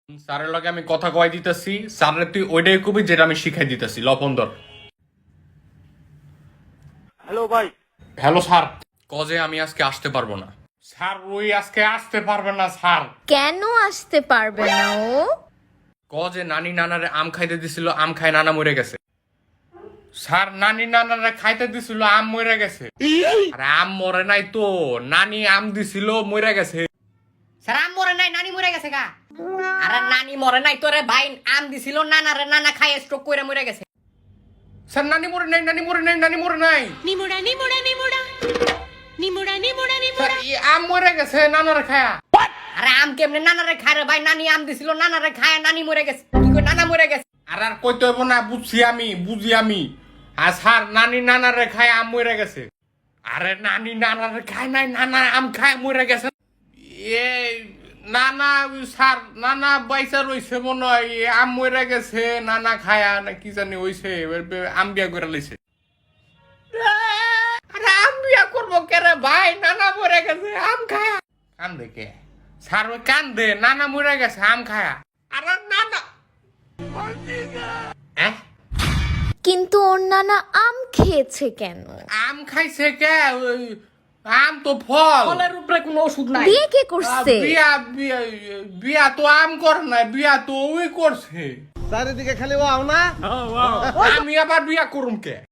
স্যারের লগে আমি কথা কয় দিতেছি, স্যারের তুই ওইটাই কবি যেটা আমি শিখাই দিতেছি। লপন্দর হ্যালো ভাই। হ্যালো স্যার, কজে আমি আজকে আসতে পারবো না স্যার। ওই আজকে আসতে পারবে না স্যার। কেন আসতে পারবে না ও? কজে নানি নানারে আম খাইতে দিছিল, আম খাই নানা মরে গেছে। স্যার নানি নানারে খাইতে দিছিল, আম মরে গেছে। আরে আম মরে নাই তো, নানি আম দিছিল মরে গেছে। স্যার আম মরে নাই, নানি মরে গেছে গা। আরে নানি মরে নাই তোরে ভাই, আম দিছিল নানারে, নানা খায় স্ট্রোক করে মরে গেছে। স্যার নানি মরে নাই, নানি মরে নাই, নানি মরে নাই। নিমুড়া নিমুড়া নিমুড়া নিমুড়া নিমুড়া স্যার নিমুড়া এই আম মরে গেছে নানারে খায়া। আরে আম কেমনে নানারে খায় রে ভাই? নানি আম দিছিল নানারে খায়, নানি মরে গেছে। কি কই নানা মরে গেছে? আর আর কইতে হইব না, বুঝছি আমি, বুঝি আমি। আর স্যার নানি নানারে খায় আম মরে গেছে। আরে নানি নানারে খায় নাই, নানা আম খায় মরে গেছে। এ নানা স্যার, নানা বাইসা রইছে মনে হয়, আম মরে গেছে, নানা খায়া না কি জানি হইছে, আম বিয়া করে লইছে। আরে আম বিয়া করবো কেরে ভাই? নানা মরে গেছে, আম খায়া। কান্দে কে স্যার? ওই কান্দে, নানা মরে গেছে আম খায়া। আরে নানা কিন্তু ওর নানা আম খেয়েছে কেন? আম খাইছে কে? ওই আম তো ফল। ফলের উপরে কোনো ওষুধ নাই। বিয়ে কে করছে? বিয়া বিয়া বিয়া তো আম কর না, বিয়া তো ওই করছে। চারিদিকে খালি ওয়াও না। আমি আবার বিয়া করুম কে?